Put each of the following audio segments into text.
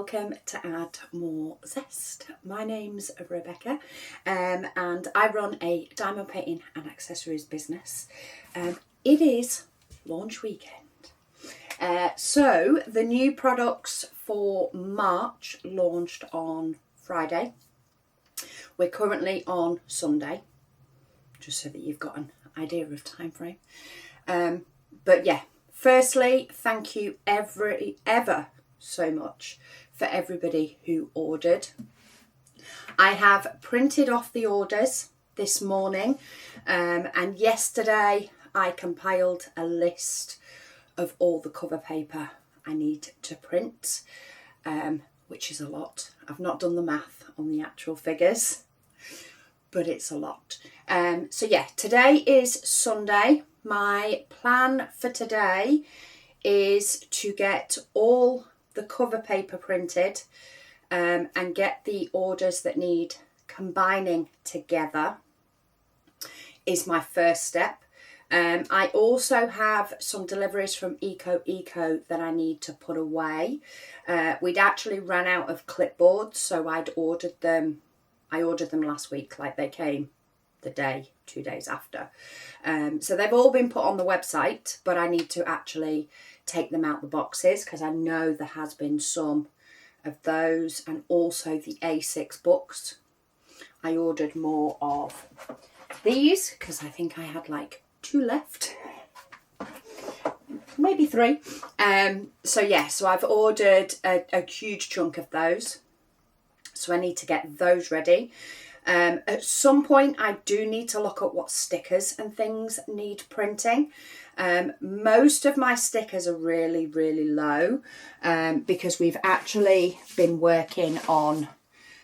welcome to Add More Zest. My name's Rebecca and I run a diamond painting and accessories business. It is launch weekend. So the new products for March launched on Friday. We're currently on Sunday, just so that you've got an idea of time frame. But yeah, firstly, thank you ever so much for everybody who ordered. I have printed off the orders this morning, and yesterday I compiled a list of all the cover paper I need to print, which is a lot. I've not done the math on the actual figures, but it's a lot. So yeah, today is Sunday. My plan for today is to get all the cover paper printed and get the orders that need combining together is my first step. I also have some deliveries from Eco that I need to put away. We'd actually ran out of clipboards, so I ordered them last week, like they came the 2 days after. So they've all been put on the website, but I need to actually take them out the boxes because I know there has been some of those, and also the A6 books. I ordered more of these because I think I had like 2 left, maybe 3. So yeah, so I've ordered a huge chunk of those, so I need to get those ready. At some point I do need to look at what stickers and things need printing. Most of my stickers are really low because we've actually been working on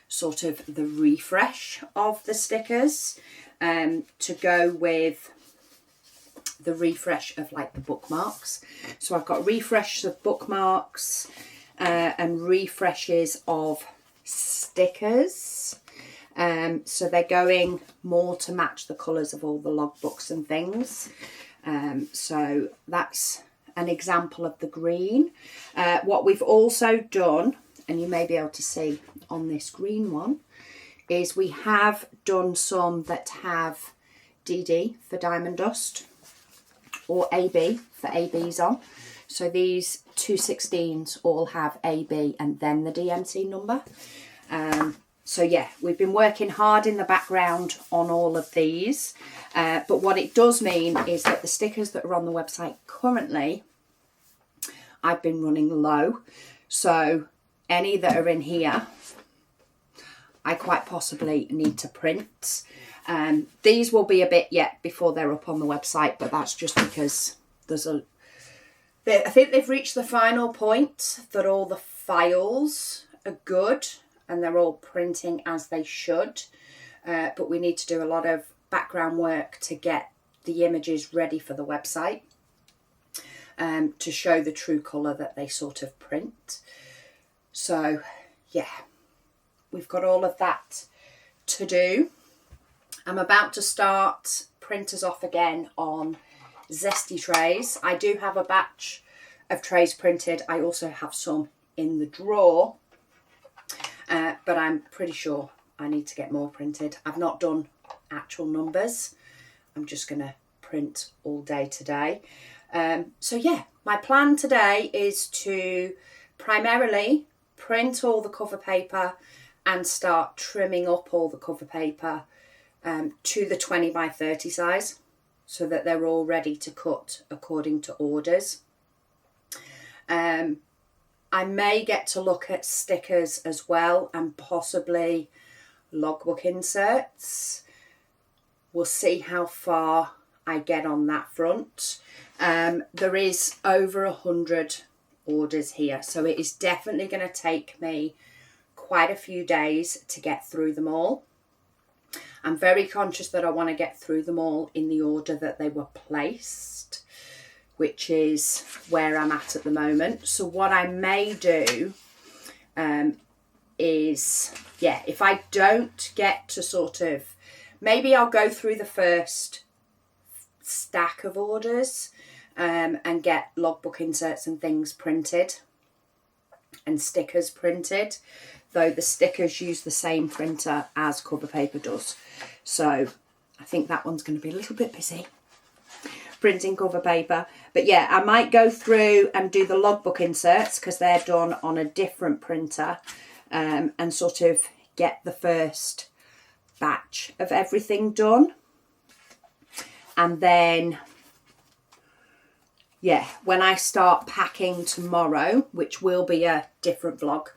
sort of the refresh of the stickers to go with the refresh of like the bookmarks. So I've got refreshes of bookmarks and refreshes of stickers. So they're going more to match the colours of all the logbooks and things. So that's an example of the green. What we've also done, and you may be able to see on this green one, is we have done some that have DD for diamond dust or AB for ABs on. So these 216s all have AB and then the DMC number. So yeah, we've been working hard in the background on all of these. But what it does mean is that the stickers that are on the website currently, I've been running low. So any that are in here, I quite possibly need to print. These will be a bit yet before they're up on the website, but that's just because I think they've reached the final point that all the files are good and they're all printing as they should. But we need to do a lot of background work to get the images ready for the website to show the true colour that they sort of print. So yeah, we've got all of that to do. I'm about to start printers off again on Zesty trays. I do have a batch of trays printed. I also have some in the drawer, but I'm pretty sure I need to get more printed. I've not done actual numbers. I'm just going to print all day today. So yeah, my plan today is to primarily print all the cover paper and start trimming up all the cover paper to the 20 by 30 size so that they're all ready to cut according to orders. I may get to look at stickers as well and possibly logbook inserts. We'll see how far I get on that front. There is over 100 orders here, so it is definitely going to take me quite a few days to get through them all. I'm very conscious that I want to get through them all in the order that they were placed, which is where I'm at the moment. So what I may do is, yeah, if I don't get to sort of, maybe I'll go through the first stack of orders and get logbook inserts and things printed. and stickers printed, though the stickers use the same printer as cover paper does. So I think that one's going to be a little bit busy printing cover paper. But yeah, I might go through and do the logbook inserts because they're done on a different printer, and sort of get the first batch of everything done. And then, yeah, when I start packing tomorrow, which will be a different vlog,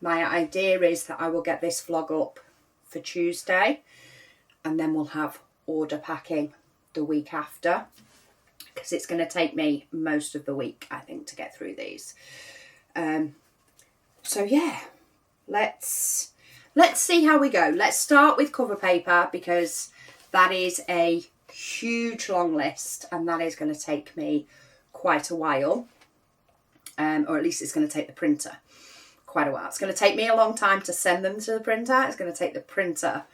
my idea is that I will get this vlog up for Tuesday, and then we'll have order packing the week after, because it's going to take me most of the week, I think, to get through these. So yeah, let's see how we go. Let's start with cover paper, because that is a huge long list, and that is going to take me quite a while, or at least it's going to take the printer quite a while. It's going to take me a long time to send them to the printer. It's going to take the printer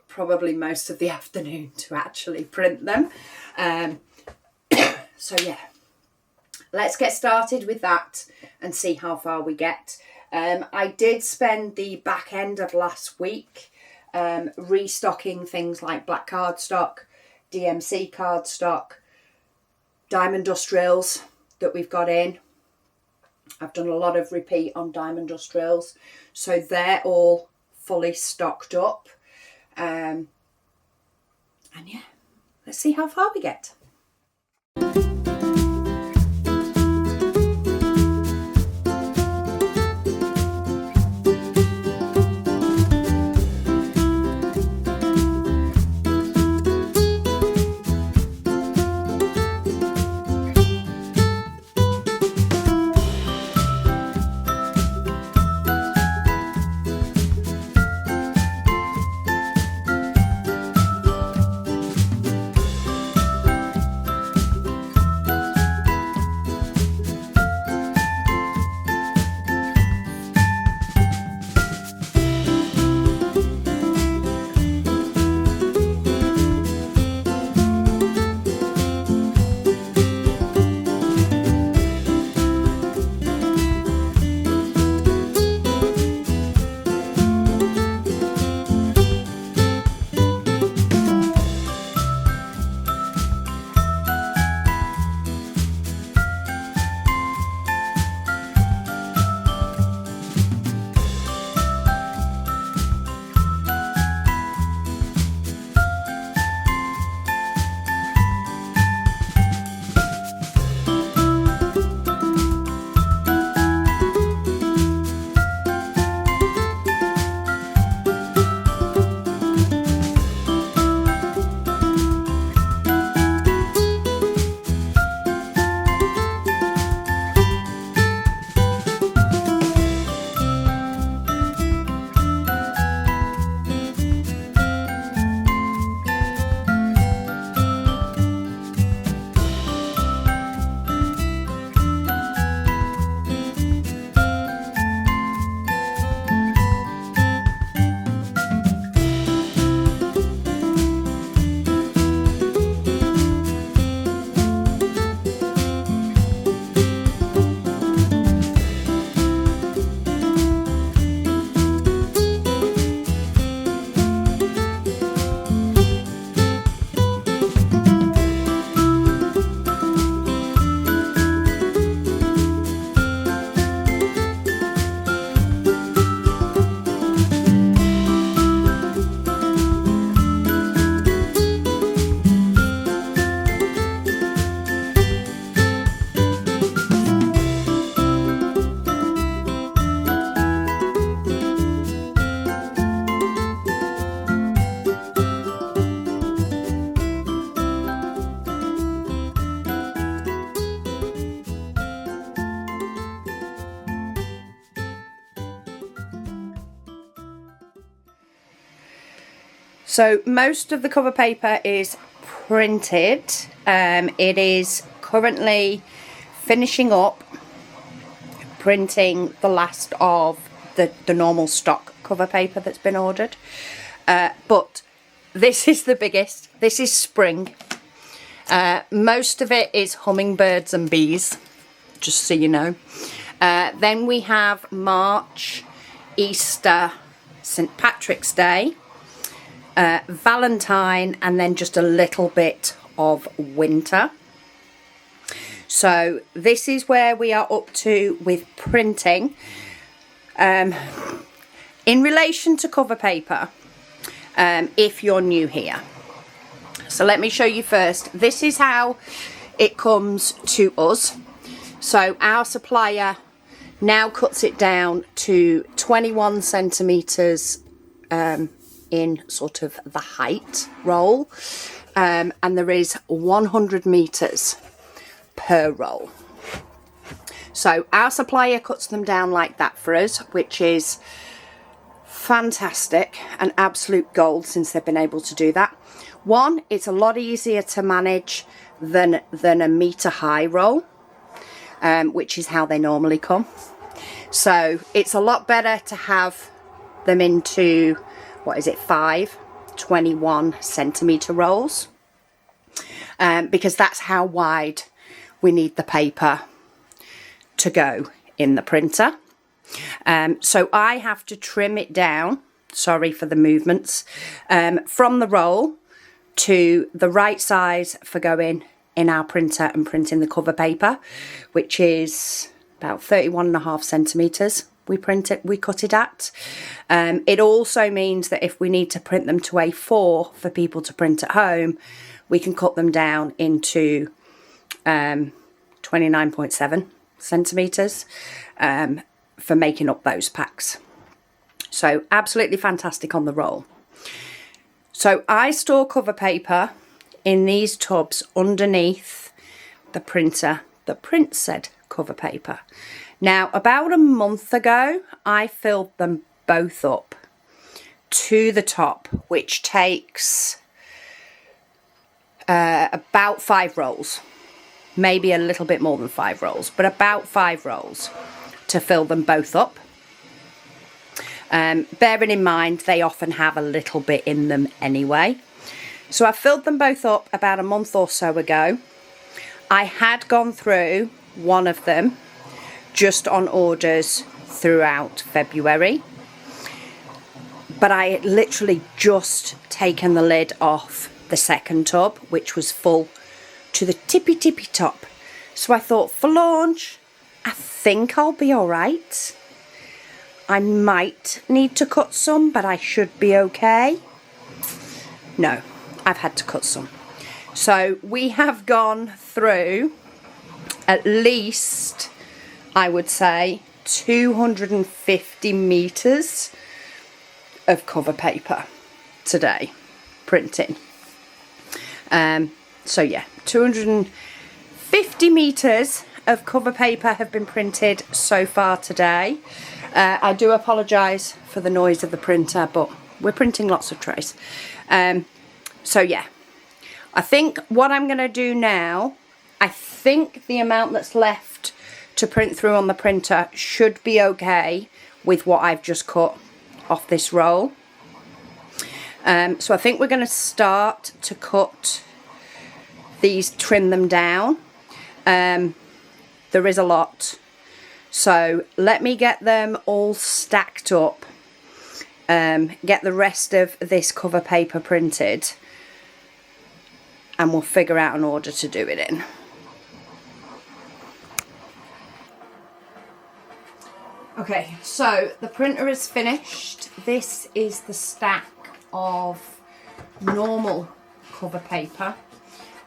probably most of the afternoon to actually print them. So yeah, let's get started with that and see how far we get. I did spend the back end of last week restocking things like black cardstock, DMC cardstock, diamond dust drills that we've got in. I've done a lot of repeat on diamond dust drills, so they're all fully stocked up. And yeah, let's see how far we get. So most of the cover paper is printed. It is currently finishing up printing the last of the normal stock cover paper that's been ordered. But this is the biggest. This is spring. Most of it is hummingbirds and bees, just so you know. Then we have March, Easter, St. Patrick's Day, Valentine, and then just a little bit of winter. So this is where we are up to with printing. In relation to cover paper, if you're new here. So let me show you first. This is how it comes to us. So our supplier now cuts it down to 21 centimetres in sort of the height roll. And there is 100 metres per roll. So our supplier cuts them down like that for us, which is fantastic and absolute gold since they've been able to do that. One, it's a lot easier to manage than a metre high roll, which is how they normally come. So it's a lot better to have them into, what is it, 5 21 centimetre rolls, because that's how wide we need the paper to go in the printer. So I have to trim it down, sorry for the movements, from the roll to the right size for going in our printer and printing the cover paper, which is about 31.5 centimetres we cut it at. It also means that if we need to print them to A4 for people to print at home, we can cut them down into 29.7 centimetres for making up those packs. So absolutely fantastic on the roll. So I store cover paper in these tubs underneath the printer that prints said cover paper. Now, about a month ago, I filled them both up to the top, which takes about 5 rolls. Maybe a little bit more than 5 rolls, but about 5 rolls to fill them both up. Bearing in mind, they often have a little bit in them anyway. So I filled them both up about a month or so ago. I had gone through one of them just on orders throughout February, but I had literally just taken the lid off the second tub, which was full to the tippy top. So I thought, for launch, I think I'll be all right. I might need to cut some, but I should be okay. No, I've had to cut some. So we have gone through at least, I would say, 250 metres of cover paper today, printing. So yeah, 250 metres of cover paper have been printed so far today. I do apologise for the noise of the printer, but we're printing lots of trays. So yeah, I think what I'm going to do now, I think the amount that's left to print through on the printer should be okay with what I've just cut off this roll. So I think we're going to start to cut these, trim them down. There is a lot. So let me get them all stacked up, get the rest of this cover paper printed, and we'll figure out an order to do it in. Okay, so the printer is finished. This is the stack of normal cover paper.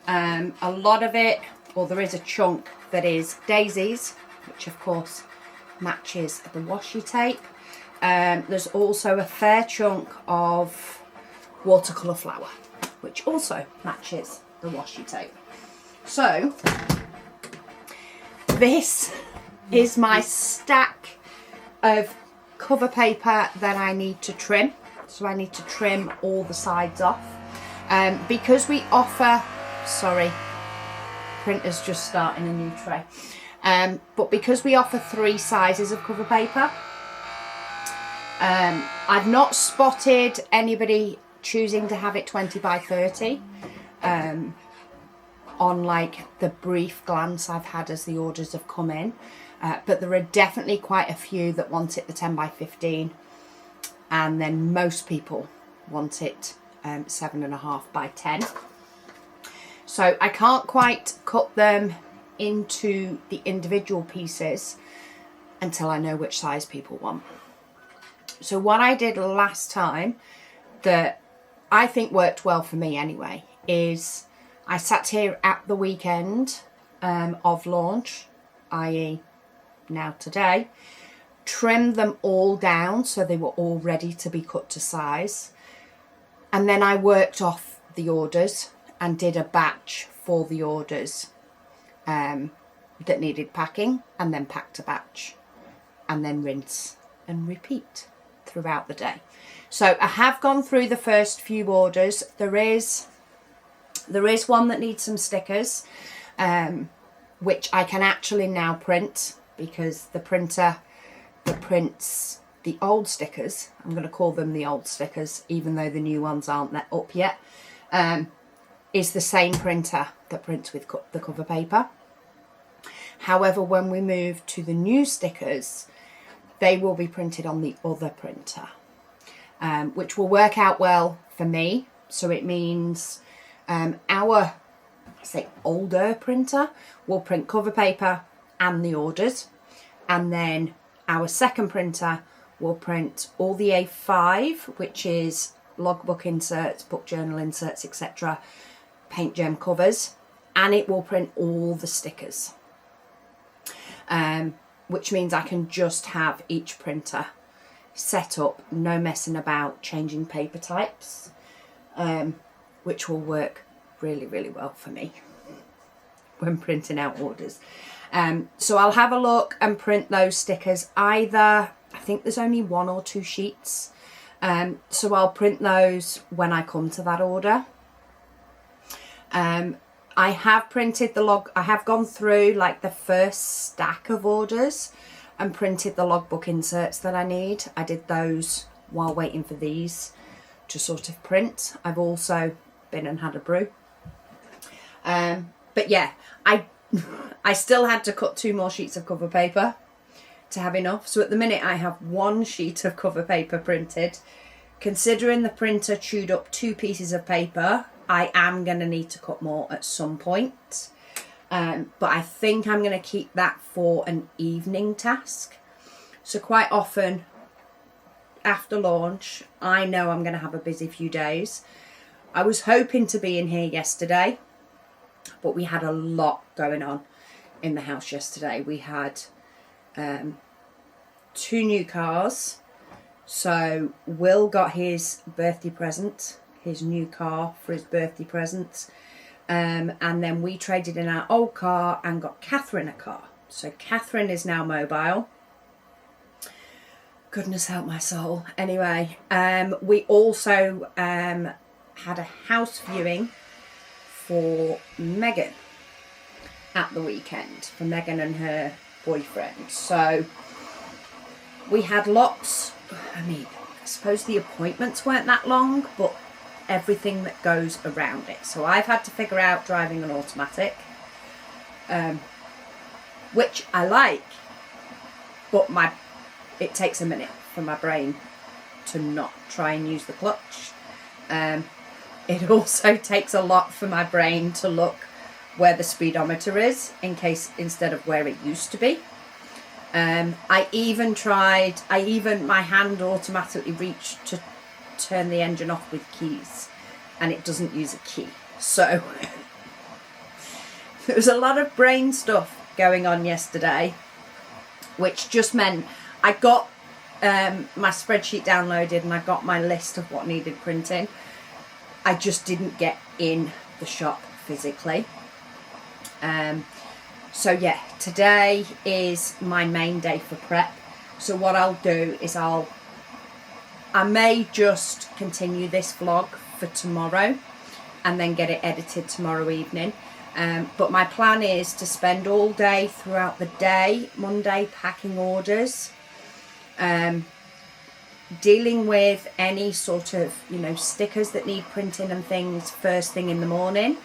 A lot of it, well, there is a chunk that is daisies, which of course matches the washi tape. There's also a fair chunk of watercolour flower, which also matches the washi tape. So this is my stack of cover paper that I need to trim. So I need to trim all the sides off. Because we offer, sorry, printer's just starting a new tray. But because we offer 3 sizes of cover paper, I've not spotted anybody choosing to have it 20 by 30. on like the brief glance I've had as the orders have come in, but there are definitely quite a few that want it the 10 by 15, and then most people want it 7.5 by 10. So I can't quite cut them into the individual pieces until I know which size people want. So what I did last time that I think worked well for me anyway is I sat here at the weekend of launch, i.e. now today, trimmed them all down so they were all ready to be cut to size, and then I worked off the orders and did a batch for the orders that needed packing, and then packed a batch, and then rinse and repeat throughout the day. So I have gone through the first few orders. There is one that needs some stickers, which I can actually now print, because the printer that prints the old stickers, I'm going to call them the old stickers even though the new ones aren't up yet, is the same printer that prints with the cover paper. However, when we move to the new stickers, they will be printed on the other printer, which will work out well for me. So it means our, say, older printer will print cover paper and the orders, and then our second printer will print all the A5, which is logbook inserts, book journal inserts, etc., paint gem covers, and it will print all the stickers, which means I can just have each printer set up, no messing about changing paper types, which will work really, really well for me when printing out orders. So I'll have a look and print those stickers. Either, I think there's only 1 or 2 sheets, so I'll print those when I come to that order. I have printed the I have gone through like the first stack of orders and printed the logbook inserts that I need. I did those while waiting for these to sort of print. I've also been and had a brew. But yeah, I still had to cut 2 more sheets of cover paper to have enough. So at the minute I have 1 sheet of cover paper printed. Considering the printer chewed up 2 pieces of paper, I am going to need to cut more at some point. But I think I'm going to keep that for an evening task. So quite often after launch, I know I'm going to have a busy few days. I was hoping to be in here yesterday, but we had a lot going on in the house yesterday. We had 2 new cars. So Will got his birthday present, his new car for his birthday present. And then we traded in our old car and got Catherine a car. So Catherine is now mobile. Goodness help my soul. Anyway, we also had a house viewing for Megan at the weekend, for Megan and her boyfriend. So we had lots, I mean, I suppose the appointments weren't that long, but everything that goes around it. So I've had to figure out driving an automatic, which I like, but it takes a minute for my brain to not try and use the clutch. It also takes a lot for my brain to look where the speedometer is, instead of where it used to be. My hand automatically reached to turn the engine off with keys, and it doesn't use a key. So there was a lot of brain stuff going on yesterday, which just meant I got my spreadsheet downloaded and I got my list of what needed printing. I just didn't get in the shop physically. So yeah, today is my main day for prep. So what I'll do is I may just continue this vlog for tomorrow and then get it edited tomorrow evening. But my plan is to spend all day throughout the day, Monday, packing orders, dealing with any sort of, stickers that need printing and things first thing in the morning.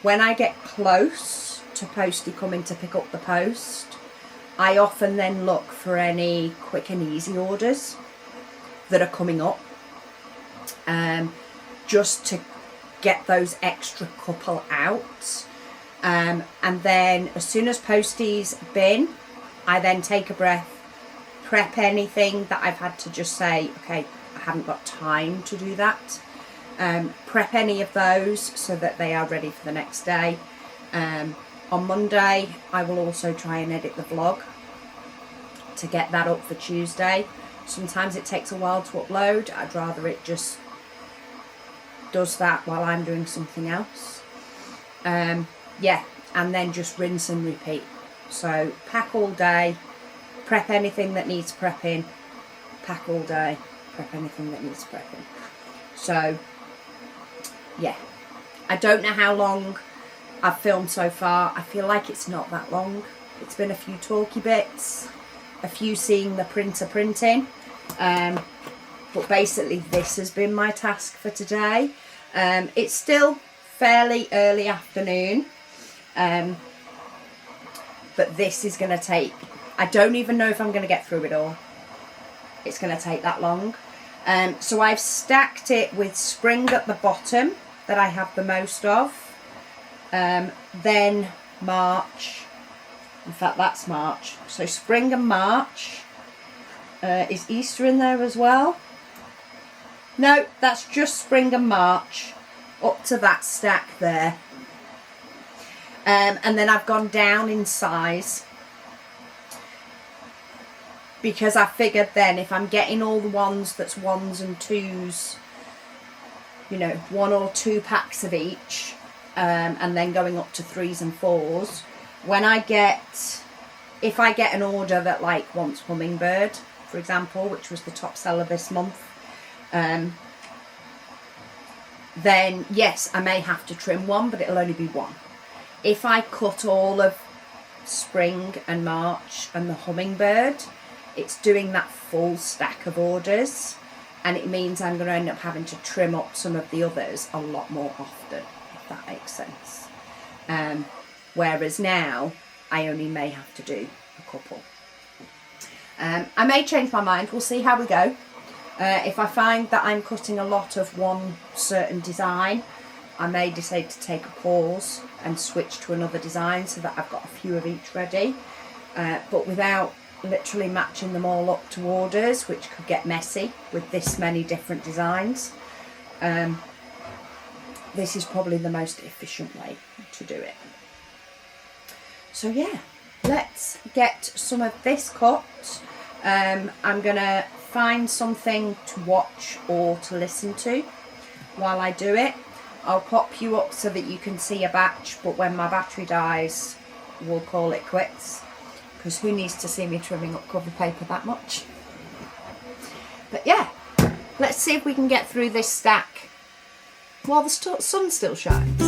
When I get close to Posty coming to pick up the post, I often then look for any quick and easy orders that are coming up, just to get those extra couple out. And then as soon as Posty's been, I then take a breath, prep anything that I've had to just say, okay, I haven't got time to do that. Prep any of those so that they are ready for the next day. On Monday, I will also try and edit the vlog to get that up for Tuesday. Sometimes it takes a while to upload. I'd rather it just does that while I'm doing something else. Yeah, and then just rinse and repeat. So pack all day, prep anything that needs prepping, pack all day, prep anything that needs prepping. So yeah, I don't know how long I've filmed so far. I feel like it's not that long. It's been a few talky bits, a few seeing the printer printing, but basically this has been my task for today. It's still fairly early afternoon, but this is going to take, I don't even know if I'm going to get through it all. It's going to take that long. So I've stacked it with spring at the bottom that I have the most of, then March. In fact, that's March. So spring and March. Is Easter in there as well? No, that's just spring and March up to that stack there. And then I've gone down in size because I figured then if I'm getting all the ones that's 1s and 2s, you know, 1 or 2 packs of each, and then going up to 3s and 4s, when I get, if I get an order that like wants hummingbird, for example, which was the top seller this month, then yes, I may have to trim one, but it'll only be one. If I cut all of spring and March and the hummingbird, it's doing that full stack of orders, and it means I'm going to end up having to trim up some of the others a lot more often, if that makes sense. Whereas now, I only may have to do a couple. I may change my mind, we'll see how we go. If I find that I'm cutting a lot of one certain design, I may decide to take a pause and switch to another design so that I've got a few of each ready. But without literally matching them all up to orders, which could get messy with this many different designs, this is probably the most efficient way to do it. So yeah, let's get some of this cut. I'm gonna find something to watch or to listen to while I do it. I'll pop you up so that you can see a batch, but when my battery dies, we'll call it quits, because who needs to see me trimming up cover paper that much? But yeah, let's see if we can get through this stack while the sun still shines.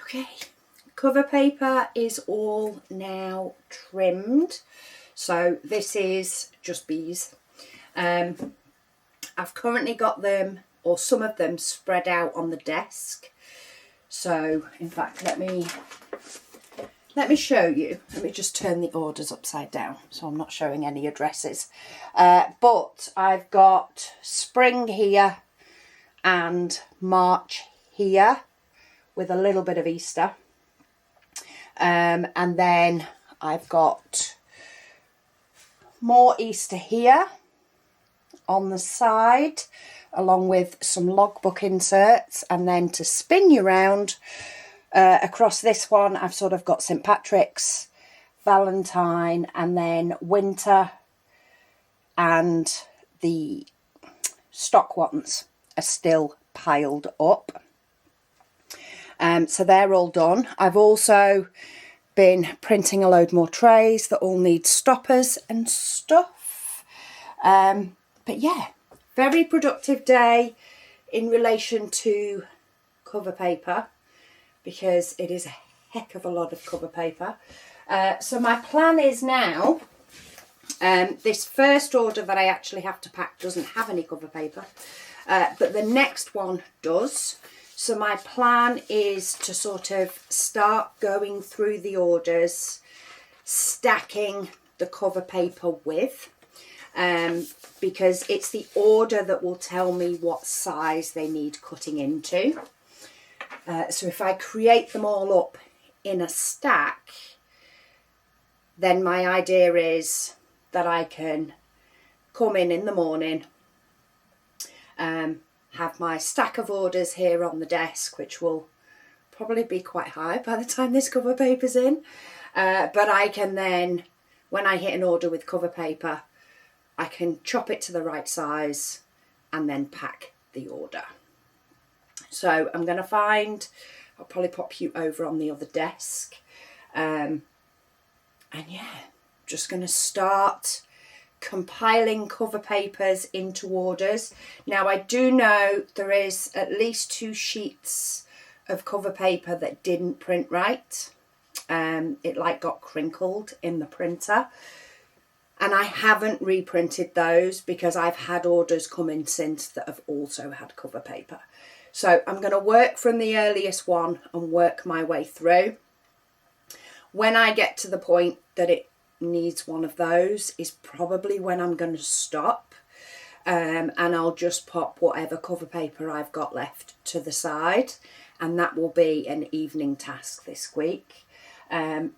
Okay, cover paper is all now trimmed. So this is just bees. I've currently got them, or some of them, spread out on the desk. So in fact, let me show you. Let me just turn the orders upside down so I'm not showing any addresses. But I've got spring here and March here with a little bit of Easter. And then I've got more Easter here on the side, along with some logbook inserts. And then to spin you round, across this one, I've sort of got St. Patrick's, Valentine, and then winter, and the stock ones are still piled up. So they're all done. I've also been printing a load more trays that all need stoppers and stuff. But yeah, very productive day in relation to cover paper, because it is a heck of a lot of cover paper. So my plan is now, this first order that I actually have to pack doesn't have any cover paper, but the next one does. So my plan is to sort of start going through the orders, stacking the cover paper with, because it's the order that will tell me what size they need cutting into. So if I create them all up in a stack, then my idea is that I can come in the morning, have my stack of orders here on the desk, which will probably be quite high by the time this cover paper's in. But I can then, when I hit an order with cover paper, I can chop it to the right size and then pack the order. So I'm going to find, I'll probably pop you over on the other desk. And yeah, just going to start compiling cover papers into orders. Now I do know there is at least 2 sheets of cover paper that didn't print right. It like got crinkled in the printer. And I haven't reprinted those because I've had orders come in since that have also had cover paper. So I'm going to work from the earliest one and work my way through. When I get to the point that it needs one of those is probably when I'm going to stop. And I'll just pop whatever cover paper I've got left to the side. And that will be an evening task this week.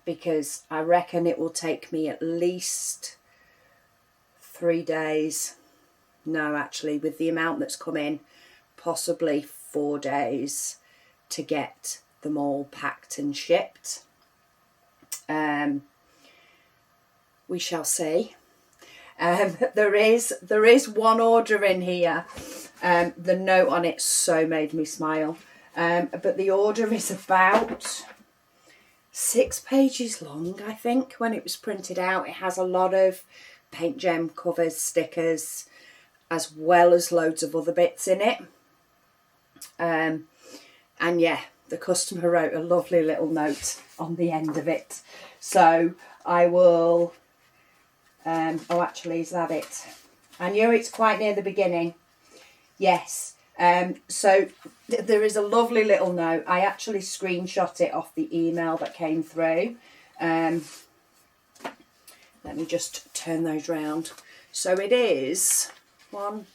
Because I reckon it will take me at least 3 days. No, actually, with the amount that's come in, possibly 4 days to get them all packed and shipped. We shall see. There is one order in here. The note on it so made me smile. But the order is about 6 pages long, I think, when it was printed out. It has a lot of paint gem covers, stickers, as well as loads of other bits in it. And yeah, the customer wrote a lovely little note on the end of it. So I will, oh actually, is that it? I knew it's quite near the beginning. Yes. So there is a lovely little note. I actually screenshot it off the email that came through. Let me just turn those round. So it is 1,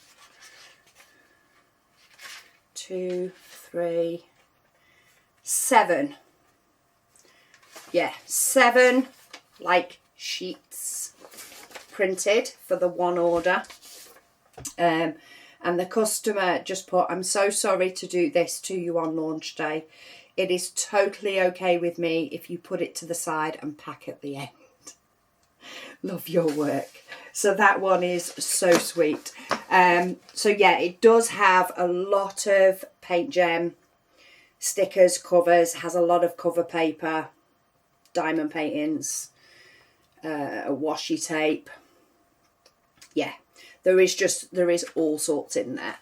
2, 3, 7. Yeah, 7 like sheets printed for the one order. And the customer just put, "I'm so sorry to do this to you on launch day. It is totally okay with me if you put it to the side and pack at the end. Love your work." So that one is so sweet. So yeah, it does have a lot of paint gem, stickers, covers, has a lot of cover paper, diamond paintings, washi tape. Yeah, there is all sorts in there.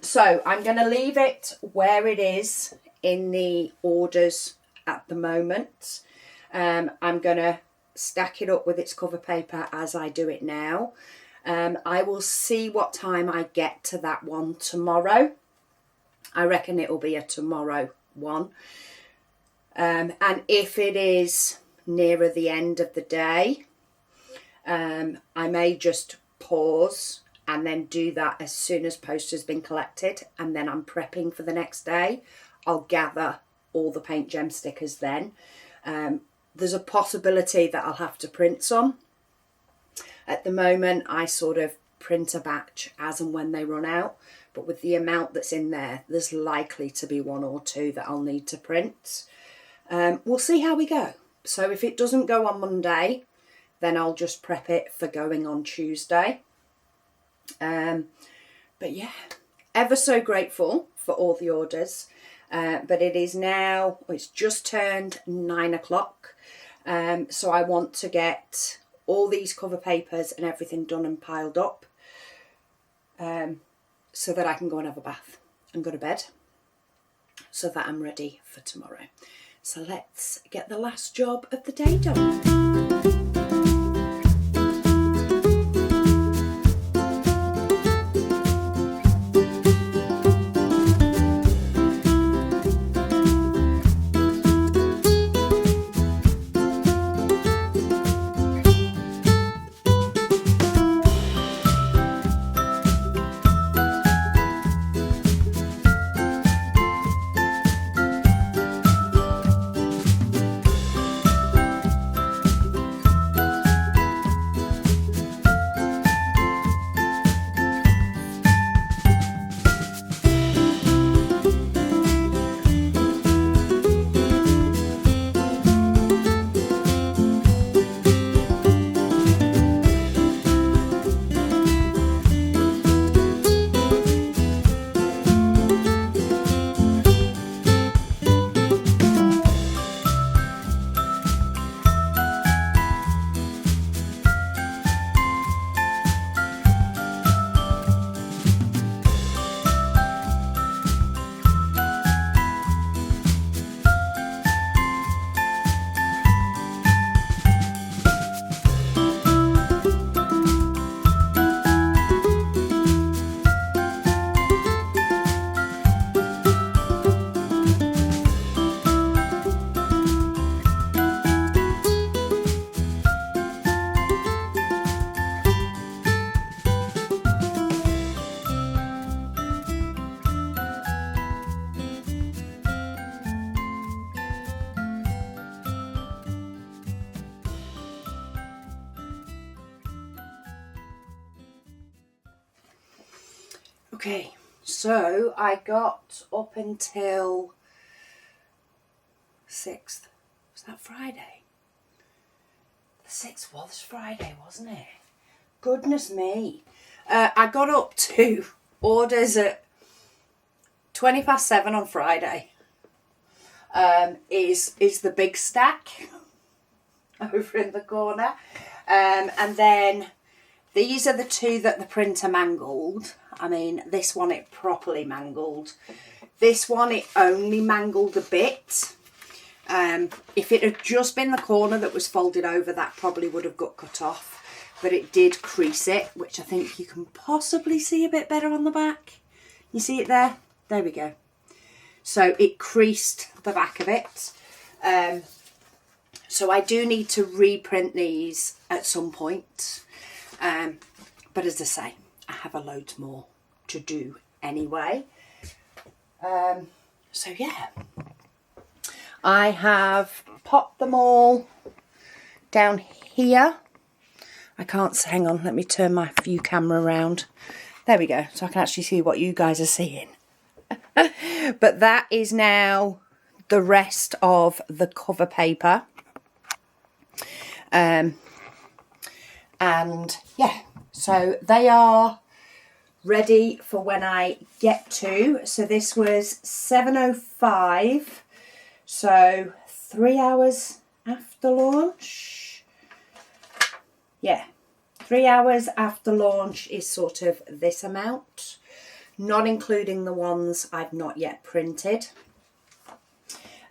So I'm going to leave it where it is in the orders at the moment. I'm going to stack it up with its cover paper as I do it now. I will see what time I get to that one tomorrow. I reckon it will be a tomorrow one. And if it is nearer the end of the day, I may just pause and then do that as soon as post has been collected, and then I'm prepping for the next day. I'll gather all the paint gem stickers then. There's a possibility that I'll have to print some. At the moment, I sort of print a batch as and when they run out, but with the amount that's in there, there's likely to be 1 or 2 that I'll need to print. We'll see how we go. So if it doesn't go on Monday, then I'll just prep it for going on Tuesday. But yeah, ever so grateful for all the orders. But it is now, it's just turned 9 o'clock. So I want to get all these cover papers and everything done and piled up, so that I can go and have a bath and go to bed, so that I'm ready for tomorrow. So let's get the last job of the day done. Okay, so I got up until 6th. Was that Friday? The 6th was Friday, wasn't it? Goodness me. I got up to orders at 7:20 on Friday. Is the big stack over in the corner. And then these are the 2 that the printer mangled. I mean, this one it properly mangled. This one it only mangled a bit. If it had just been the corner that was folded over, that probably would have got cut off. But it did crease it, which I think you can possibly see a bit better on the back. You see it there? There we go. So it creased the back of it. So I do need to reprint these at some point. But as I say, I have a load more to do anyway. So yeah, I have popped them all down here. I can't, hang on, let me turn my view camera around. There we go, so I can actually see what you guys are seeing. But that is now the rest of the cover paper. And yeah, so they are ready for when I get to. So this was 7:05, so 3 hours after launch. Yeah, 3 hours after launch is sort of this amount, not including the ones I've not yet printed.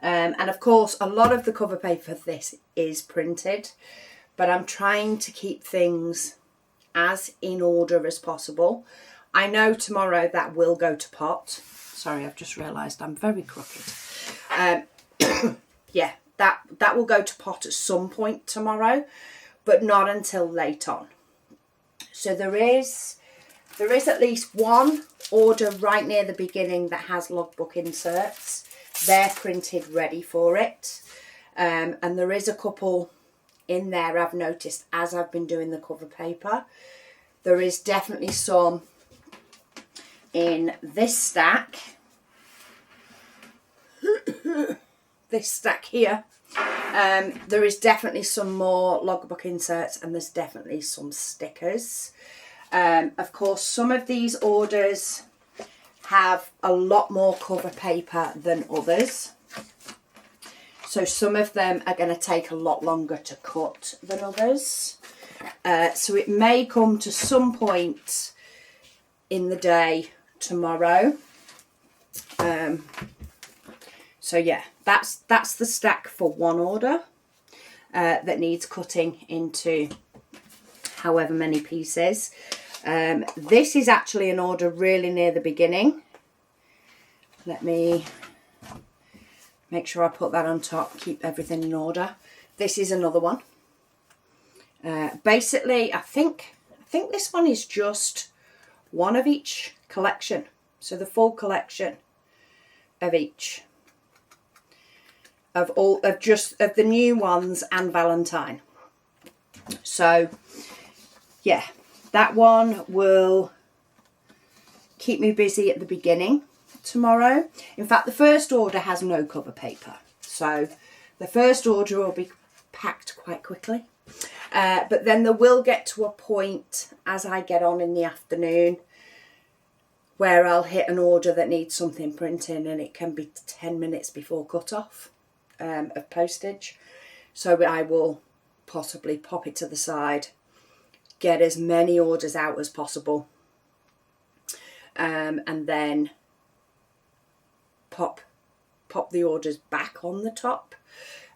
And of course, a lot of the cover paper for this is printed, but I'm trying to keep things as in order as possible. I know tomorrow that will go to pot. Sorry, I've just realised I'm very crooked. Yeah, that will go to pot at some point tomorrow, but not until late on. So there is at least one order right near the beginning that has logbook inserts. They're printed ready for it. And there is a couple in there I've noticed as I've been doing the cover paper. There is definitely some in this stack. This stack here. There is definitely some more logbook inserts, and there's definitely some stickers. Of course, some of these orders have a lot more cover paper than others. So some of them are going to take a lot longer to cut than others. So it may come to some point in the day tomorrow. So yeah, that's the stack for one order that needs cutting into however many pieces. This is actually an order really near the beginning. Let me make sure I put that on top, keep everything in order. This is another one. Basically, I think this one is just one of each collection. So the full collection of each. Of the new ones and Valentine. So yeah, that one will keep me busy at the beginning tomorrow. In fact, the first order has no cover paper, so the first order will be packed quite quickly. But then there will get to a point as I get on in the afternoon where I'll hit an order that needs something printing, and it can be 10 minutes before cut off of postage. So I will possibly pop it to the side, get as many orders out as possible, and then pop the orders back on the top,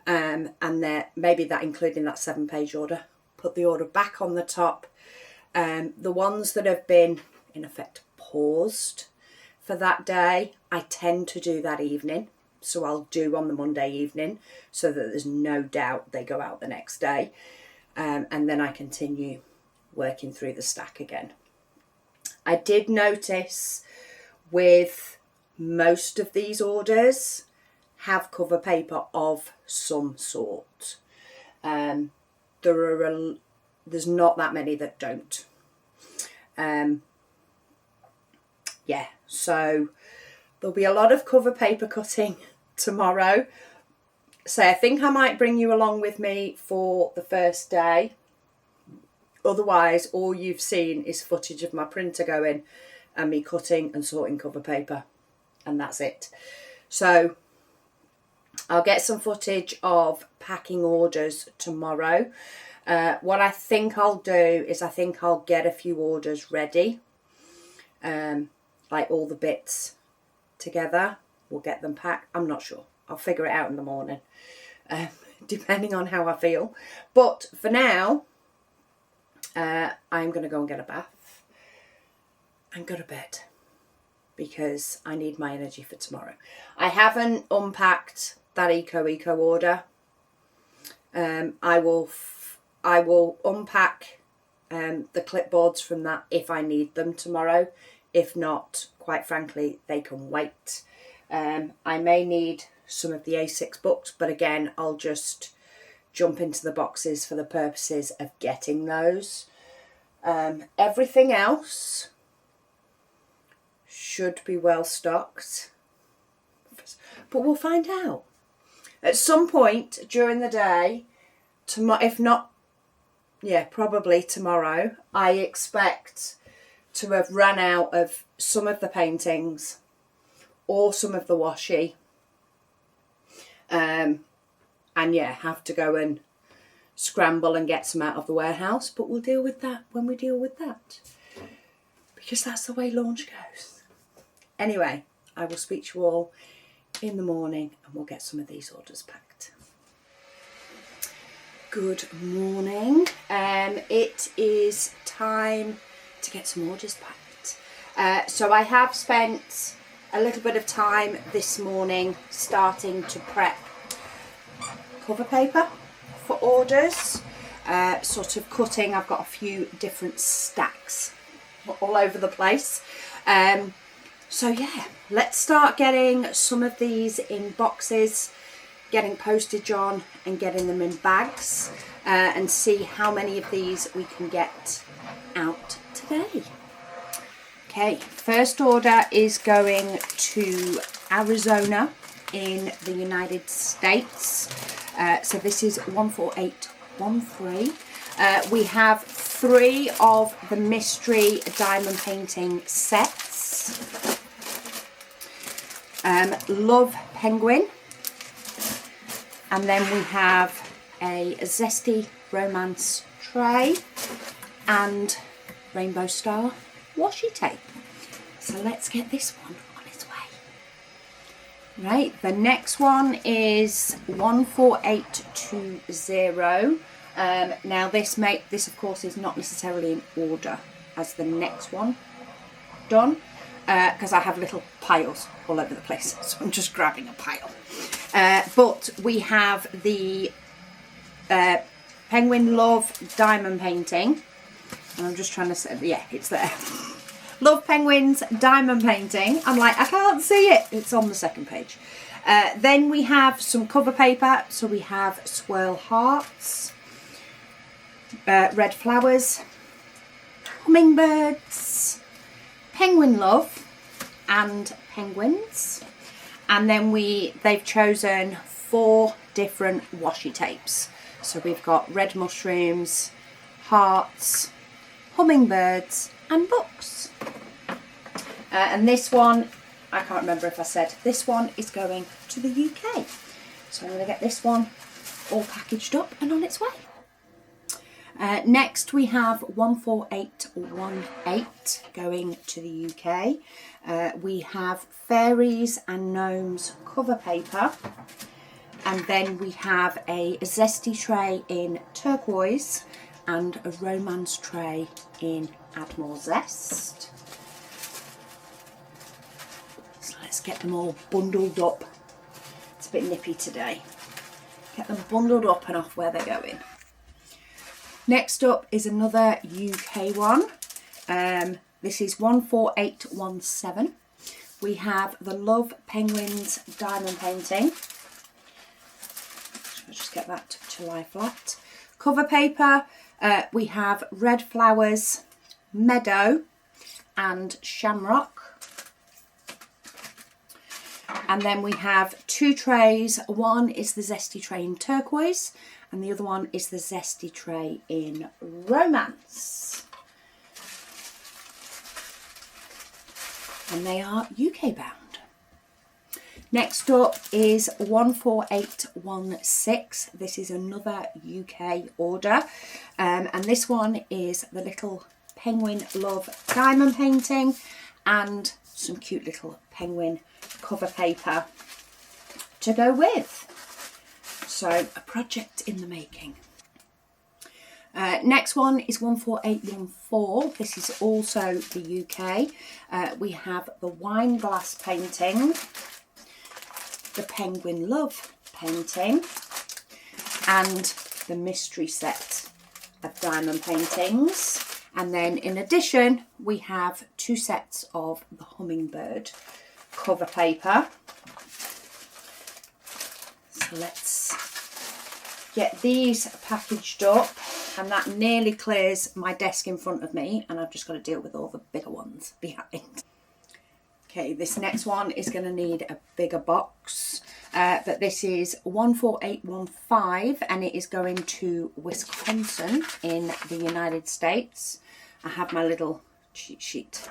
and then maybe that including that 7-page order, put the order back on the top. The ones that have been in effect paused for that day, I tend to do that evening. So I'll do on the Monday evening so that there's no doubt they go out the next day. And then I continue working through the stack again. I did notice with most of these orders have cover paper of some sort. There's not that many that don't. Yeah, so there'll be a lot of cover paper cutting tomorrow. So I think I might bring you along with me for the first day. Otherwise, all you've seen is footage of my printer going and me cutting and sorting cover paper. And that's it. So I'll get some footage of packing orders tomorrow. What I think I'll do is I think I'll get a few orders ready. Like all the bits together. We'll get them packed. I'm not sure. I'll figure it out in the morning. Depending on how I feel. But for now, I'm going to go and get a bath and go to bed, because I need my energy for tomorrow. I haven't unpacked that eco order. I will unpack the clipboards from that if I need them tomorrow. If not, quite frankly, they can wait. I may need some of the A6 books, but again, I'll just jump into the boxes for the purposes of getting those. Everything else should be well stocked, but we'll find out. At some point during the day, if not, yeah, probably tomorrow, I expect to have run out of some of the paintings or some of the washi. And yeah, have to go and scramble and get some out of the warehouse, but we'll deal with that when we deal with that, because that's the way launch goes. Anyway, I will speak to you all in the morning and we'll get some of these orders packed. Good morning. It is time to get some orders packed. So I have spent a little bit of time this morning starting to prep cover paper for orders. Sort of cutting. I've got a few different stacks all over the place. So yeah, let's start getting some of these in boxes, getting postage on and getting them in bags, and see how many of these we can get out today. Okay, first order is going to Arizona in the United States. So this is 14813. We have 3 of the mystery diamond painting sets. Love Penguin. And then we have a Zesty Romance tray and Rainbow Star washi tape. So let's get this one on its way. Right, the next one is 14820. Now this of course is not necessarily in order as the next one done, because I have little piles all over the place, so I'm just grabbing a pile. But we have the Penguin Love diamond painting, and I'm just trying to say, yeah, it's there. Love Penguins diamond painting. I'm like, I can't see it. It's on the second page. Then we have some cover paper. So we have Swirl Hearts, Red Flowers, Hummingbirds, Penguin Love, and Penguins. And then they've chosen 4 different washi tapes. So we've got red mushrooms, hearts, hummingbirds, and books. And this one, I can't remember if I said, this one is going to the UK. So I'm going to get this one all packaged up and on its way. Next we have 14818 going to the UK. We have Fairies and Gnomes cover paper. And then we have a Zesty tray in turquoise and a Romance tray in More Zest. So let's get them all bundled up. It's a bit nippy today. Get them bundled up and off where they're going. Next up is another UK one. This is 14817. We have the Love Penguins diamond painting. I'll just get that to lie flat. Cover paper, we have Red Flowers, Meadow, and Shamrock. And then we have 2 trays. One is the Zesty tray in turquoise, and the other one is the Zesty tray in Romance. And they are UK bound. Next up is 14816. This is another UK order. And this one is the little Penguin Love diamond painting and some cute little penguin cover paper to go with. So a project in the making. Next one is 14814. This is also the UK. We have the wine glass painting, the Penguin Love painting, and the mystery set of diamond paintings. And then in addition, we have 2 sets of the Hummingbird cover paper. So let's get these packaged up, and that nearly clears my desk in front of me, and I've just got to deal with all the bigger ones behind. Okay, this next one is going to need a bigger box, but this is 14815, and it is going to Wisconsin in the United States. I have my little cheat sheet.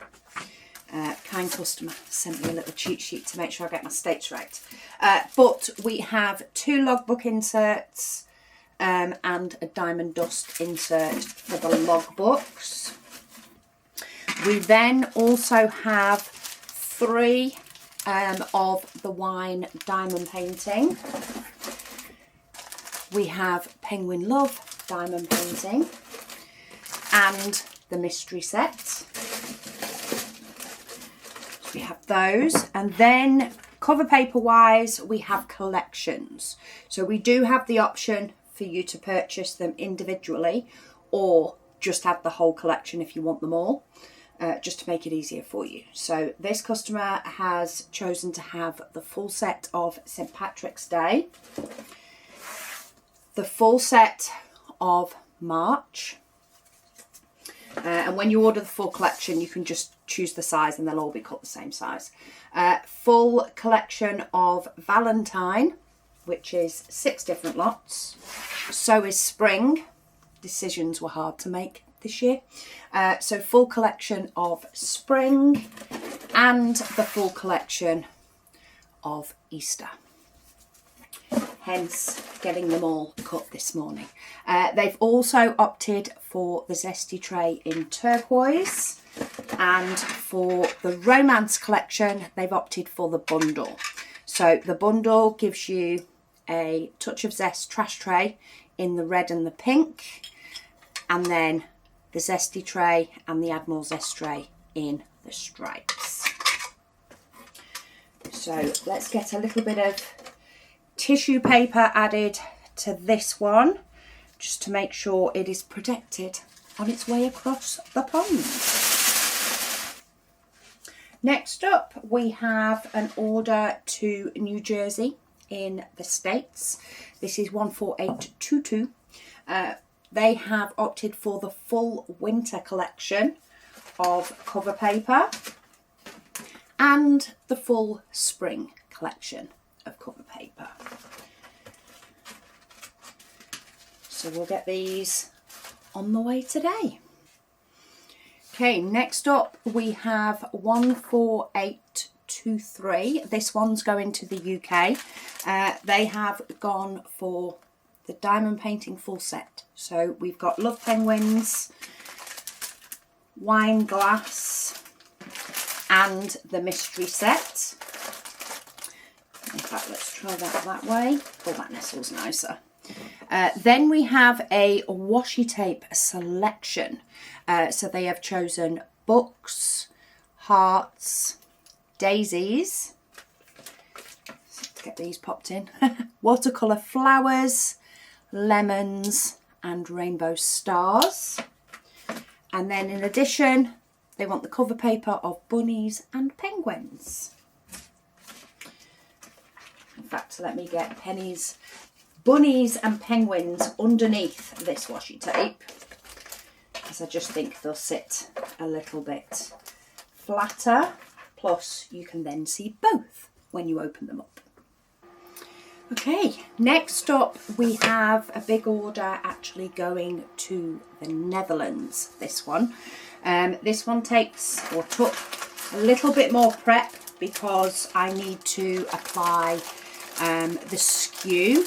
Kind customer sent me a little cheat sheet to make sure I get my states right. But we have 2 logbook inserts and a diamond dust insert for the logbooks. We then also have 3 of the wine diamond painting. We have Penguin Love diamond painting and the mystery set. We have those, and then cover paper wise we have collections. So we do have the option for you to purchase them individually or just have the whole collection if you want them all, just to make it easier for you. So this customer has chosen to have the full set of St. Patrick's Day, the full set of March, and when you order the full collection you can just choose the size and they'll all be cut the same size. Full collection of Valentine, which is 6 different lots. So is Spring. Decisions were hard to make this year. So full collection of Spring and the full collection of Easter. Hence getting them all cut this morning. They've also opted for the zesty tray in turquoise, and for the romance collection they've opted for the bundle. So the bundle gives you a Touch of Zest trash tray in the red and the pink, and then the zesty tray and the Admiral Zest tray in the stripes. So let's get a little bit of tissue paper added to this one, just to make sure it is protected on its way across the pond. Next up, we have an order to New Jersey in the States. This is 14822. They have opted for the full winter collection of cover paper and the full spring collection of cover paper. So we'll get these on the way today. Okay, next up we have 14823. This one's going to the UK. They have gone for the diamond painting full set. So we've got Love Penguins, Wine Glass, and the mystery set. In fact, let's try that way. Oh, that nestles nicer. Then we have a washi tape selection. So they have chosen books, hearts, daisies. Let's get these popped in. Watercolour flowers, lemons, and rainbow stars. And then in addition, they want the cover paper of bunnies and penguins. In fact, let me get Penny's bunnies and penguins underneath this washi tape, because I just think they'll sit a little bit flatter. Plus, you can then see both when you open them up. Okay, next up we have a big order actually going to the Netherlands. This one took a little bit more prep because I need to apply the SKU